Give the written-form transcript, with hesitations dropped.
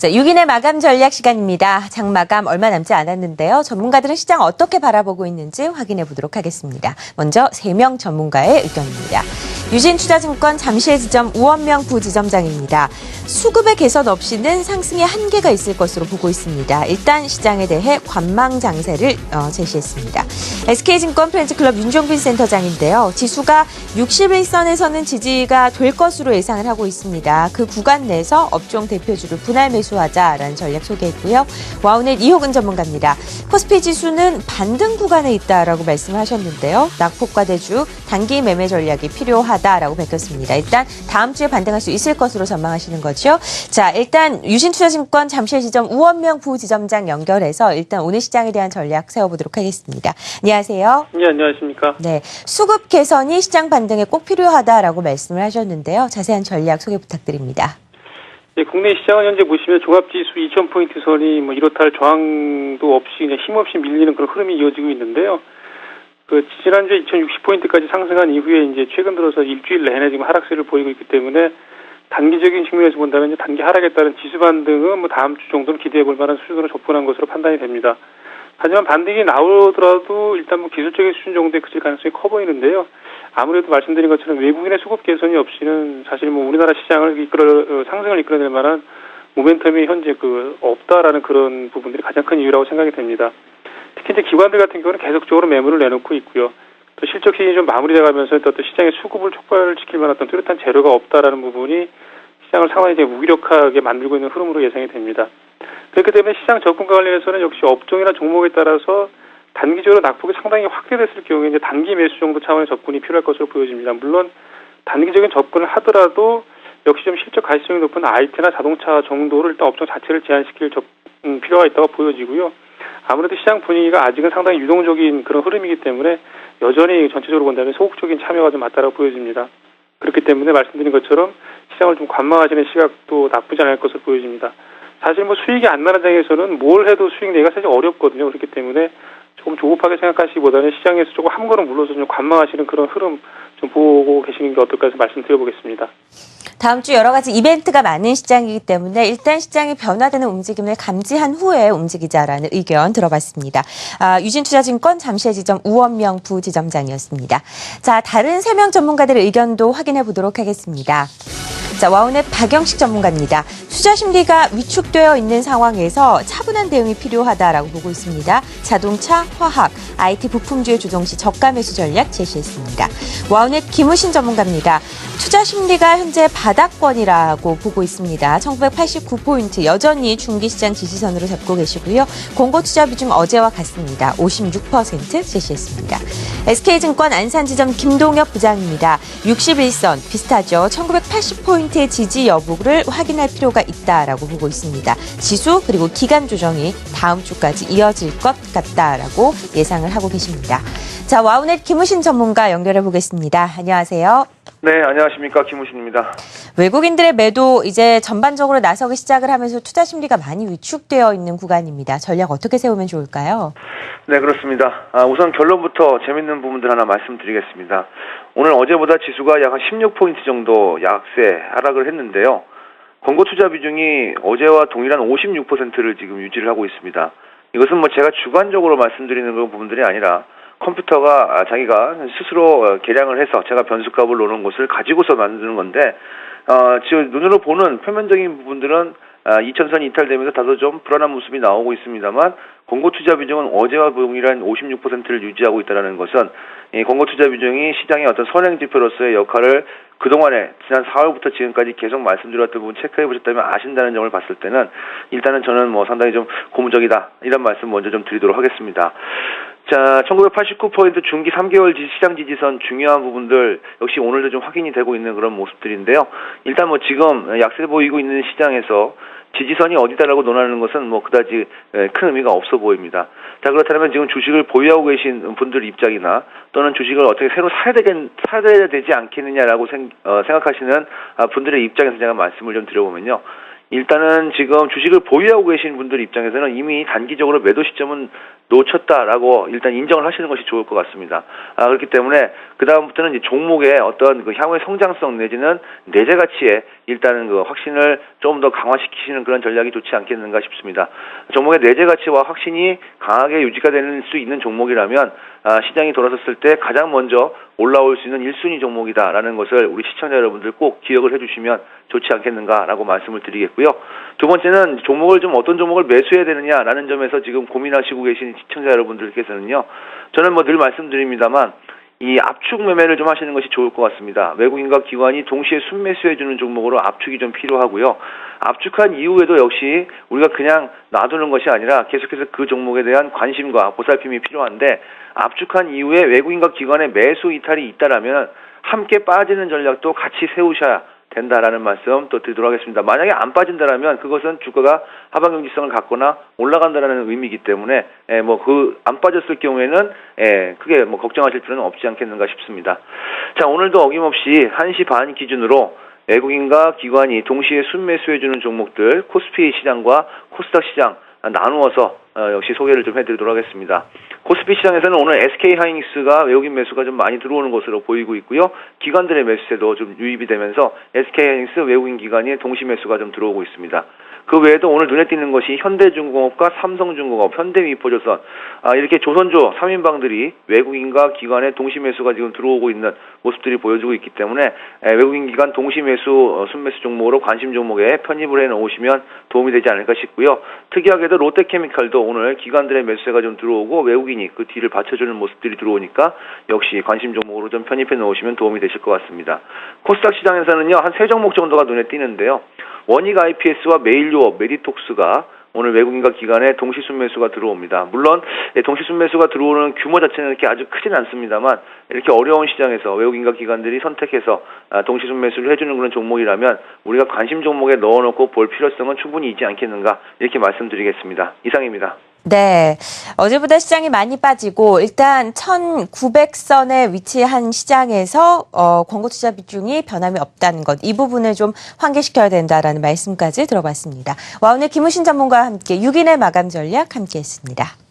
자, 6인의 마감 전략 시간입니다. 장마감 얼마 남지 않았는데요. 전문가들은 시장 어떻게 바라보고 있는지 확인해 보도록 하겠습니다. 먼저 3명 전문가의 의견입니다. 유진투자증권 잠실지점 우원명 부지점장입니다. 수급의 개선 없이는 상승의 한계가 있을 것으로 보고 있습니다. 일단 시장에 대해 관망 장세를 제시했습니다. SK증권 프렌즈클럽 윤종빈 센터장인데요. 지수가 61선에서는 지지가 될 것으로 예상을 하고 있습니다. 그 구간 내에서 업종 대표주를 분할 매수하자라는 전략 소개했고요. 와우넷 이호근 전문가입니다. 코스피 지수는 반등 구간에 있다라고 말씀을 하셨는데요. 낙폭과 대주 단기 매매 전략이 필요하다라고 밝혔습니다. 일단 다음 주에 반등할 수 있을 것으로 전망하시는 거죠. 자, 일단 유진투자증권 잠실지점 우원명 부지점장 연결해서 일단 오늘 시장에 대한 전략 세워보도록 하겠습니다. 안녕하세요. 네, 안녕하십니까. 네, 수급 개선이 시장 반등에 꼭 필요하다라고 말씀을 하셨는데요. 자세한 전략 소개 부탁드립니다. 네, 국내 시장은 현재 보시면 종합지수 2000포인트 선이 이렇다 할 저항도 없이 그냥 힘없이 밀리는 그런 흐름이 이어지고 있는데요. 지난주에 2060포인트까지 상승한 이후에 이제 최근 들어서 일주일 내내 지금 하락세를 보이고 있기 때문에 단기적인 측면에서 본다면 이제 단기 하락에 따른 지수 반등은 다음 주 정도는 기대해 볼 만한 수준으로 접근한 것으로 판단이 됩니다. 하지만 반등이 나오더라도 일단 기술적인 수준 정도에 그칠 가능성이 커 보이는데요. 아무래도 말씀드린 것처럼 외국인의 수급 개선이 없이는 사실 우리나라 시장을 상승을 이끌어낼 만한 모멘텀이 현재 없다라는 그런 부분들이 가장 큰 이유라고 생각이 됩니다. 특히 이제 기관들 같은 경우는 계속적으로 매물을 내놓고 있고요. 또 실적 시즌이 좀 마무리돼 가면서 또 시장의 수급을 촉발시킬 만한 어떤 뚜렷한 재료가 없다라는 부분이 시장을 상당히 이제 무기력하게 만들고 있는 흐름으로 예상이 됩니다. 그렇기 때문에 시장 접근과 관련해서는 역시 업종이나 종목에 따라서 단기적으로 낙폭이 상당히 확대됐을 경우에 이제 단기 매수 정도 차원의 접근이 필요할 것으로 보여집니다. 물론 단기적인 접근을 하더라도 역시 좀 실적 가시성이 높은 IT나 자동차 정도를 일단 업종 자체를 제한시킬 필요가 있다고 보여지고요. 아무래도 시장 분위기가 아직은 상당히 유동적인 그런 흐름이기 때문에 여전히 전체적으로 본다면 소극적인 참여가 좀 맞다라고 보여집니다. 그렇기 때문에 말씀드린 것처럼 시장을 좀 관망하시는 시각도 나쁘지 않을 것으로 보여집니다. 사실 수익이 안 나는 장에서는 뭘 해도 수익 내기가 사실 어렵거든요. 그렇기 때문에 조금 조급하게 생각하시기보다는 시장에서 조금 한 걸음 물러서 좀 관망하시는 그런 흐름 좀 보고 계시는 게 어떨까 해서 말씀드려보겠습니다. 다음 주 여러 가지 이벤트가 많은 시장이기 때문에 일단 시장이 변화되는 움직임을 감지한 후에 움직이자라는 의견 들어봤습니다. 유진투자증권 잠실지점 우원명 부지점장이었습니다. 자, 다른 3명 전문가들의 의견도 확인해 보도록 하겠습니다. 자, 와우넷 박영식 전문가입니다. 투자 심리가 위축되어 있는 상황에서 차분한 대응이 필요하다라고 보고 있습니다. 자동차, 화학, IT 부품주의 주동시 저가 매수 전략 제시했습니다. 와우넷 김우신 전문가입니다. 투자 심리가 현재 바닥권이라고 보고 있습니다. 1989포인트 여전히 중기시장 지지선으로 잡고 계시고요. 공고 투자 비중 어제와 같습니다. 56% 제시했습니다. SK증권 안산지점 김동엽 부장입니다. 61선 비슷하죠. 1980포인트의 지지 여부를 확인할 필요가 있다라고 보고 있습니다. 지수 그리고 기간 조정이 다음 주까지 이어질 것 같다라고 예상을 하고 계십니다. 자, 와우넷 김우신 전문가 연결해 보겠습니다. 안녕하세요. 네, 안녕하십니까. 김우신입니다. 외국인들의 매도 이제 전반적으로 나서기 시작을 하면서 투자 심리가 많이 위축되어 있는 구간입니다. 전략 어떻게 세우면 좋을까요? 네, 그렇습니다. 우선 결론부터 재밌는 부분들 하나 말씀드리겠습니다. 오늘 어제보다 지수가 약 한 16포인트 정도 약세 하락을 했는데요. 권고 투자 비중이 어제와 동일한 56%를 지금 유지를 하고 있습니다. 이것은 제가 주관적으로 말씀드리는 그런 부분들이 아니라 컴퓨터가 자기가 스스로 계량을 해서 제가 변수값을 놓는 것을 가지고서 만드는 건데, 지금 눈으로 보는 표면적인 부분들은 2000선이 이탈되면서 다소 좀 불안한 모습이 나오고 있습니다만, 권고 투자 비중은 어제와 동일한 56%를 유지하고 있다는 것은 이 권고 투자 비중이 시장의 어떤 선행 지표로서의 역할을 그동안에 지난 4월부터 지금까지 계속 말씀드렸던 부분 체크해 보셨다면 아신다는 점을 봤을 때는 일단은 저는 상당히 좀 고무적이다 이런 말씀 먼저 좀 드리도록 하겠습니다. 자, 1989포인트 중기 3개월 시장 지지선 중요한 부분들 역시 오늘도 좀 확인이 되고 있는 그런 모습들인데요. 일단 지금 약세 보이고 있는 시장에서 지지선이 어디다라고 논하는 것은 그다지 큰 의미가 없어 보입니다. 자, 그렇다면 지금 주식을 보유하고 계신 분들 입장이나 또는 주식을 어떻게 새로 사야 되지 않겠느냐라고 생각하시는 분들의 입장에서 제가 말씀을 좀 드려보면요. 일단은 지금 주식을 보유하고 계신 분들 입장에서는 이미 단기적으로 매도 시점은 놓쳤다라고 일단 인정을 하시는 것이 좋을 것 같습니다. 그렇기 때문에 그다음부터는 이제 종목의 어떤 그 향후의 성장성 내지는 내재 가치에 일단은 그 확신을 좀 더 강화시키시는 그런 전략이 좋지 않겠는가 싶습니다. 종목의 내재 가치와 확신이 강하게 유지가 될 수 있는 종목이라면 시장이 돌아섰을 때 가장 먼저 올라올 수 있는 1순위 종목이다라는 것을 우리 시청자 여러분들 꼭 기억을 해주시면 좋지 않겠는가라고 말씀을 드리겠고요. 두 번째는 종목을 좀 어떤 종목을 매수해야 되느냐라는 점에서 지금 고민하시고 계신 시청자 여러분들께서는요. 저는 뭐 늘 말씀드립니다만 이 압축 매매를 좀 하시는 것이 좋을 것 같습니다. 외국인과 기관이 동시에 순매수해주는 종목으로 압축이 좀 필요하고요. 압축한 이후에도 역시 우리가 그냥 놔두는 것이 아니라 계속해서 그 종목에 대한 관심과 보살핌이 필요한데 압축한 이후에 외국인과 기관의 매수 이탈이 있다라면 함께 빠지는 전략도 같이 세우셔야 된다라는 말씀 또 드리도록 하겠습니다. 만약에 안 빠진다라면 그것은 주가가 하방 경직성을 갖거나 올라간다라는 의미이기 때문에 안 빠졌을 경우에는 크게 걱정하실 필요는 없지 않겠는가 싶습니다. 자, 오늘도 어김없이 1시 반 기준으로 외국인과 기관이 동시에 순매수해주는 종목들 코스피 시장과 코스닥 시장 나누어서 역시 소개를 좀 해드리도록 하겠습니다. 코스피 시장에서는 오늘 SK하이닉스가 외국인 매수가 좀 많이 들어오는 것으로 보이고 있고요. 기관들의 매수세도 좀 유입이 되면서 SK하이닉스 외국인 기관의 동시 매수가 좀 들어오고 있습니다. 그 외에도 오늘 눈에 띄는 것이 현대중공업과 삼성중공업, 현대미포조선 이렇게 조선조 3인방들이 외국인과 기관의 동시 매수가 지금 들어오고 있는 모습들이 보여주고 있기 때문에 외국인 기관 동시 매수, 순매수 종목으로 관심 종목에 편입을 해 놓으시면 도움이 되지 않을까 싶고요. 특이하게도 롯데케미칼도 오늘 기관들의 매수세가 좀 들어오고 외국인이 그 뒤를 받쳐주는 모습들이 들어오니까 역시 관심 종목으로 좀 편입해 놓으시면 도움이 되실 것 같습니다. 코스닥 시장에서는요, 한 3종목 정도가 눈에 띄는데요. 원익 IPS와 메일유업, 메디톡스가 오늘 외국인과 기관의 동시 순매수가 들어옵니다. 물론 동시 순매수가 들어오는 규모 자체는 이렇게 아주 크진 않습니다만 이렇게 어려운 시장에서 외국인과 기관들이 선택해서 동시 순매수를 해주는 그런 종목이라면 우리가 관심 종목에 넣어놓고 볼 필요성은 충분히 있지 않겠는가 이렇게 말씀드리겠습니다. 이상입니다. 네. 어제보다 시장이 많이 빠지고 일단 1900선에 위치한 시장에서 권고 투자 비중이 변함이 없다는 것. 이 부분을 좀 환기시켜야 된다라는 말씀까지 들어봤습니다. 오늘 김우신 전문가와 함께 6인의 마감 전략 함께했습니다.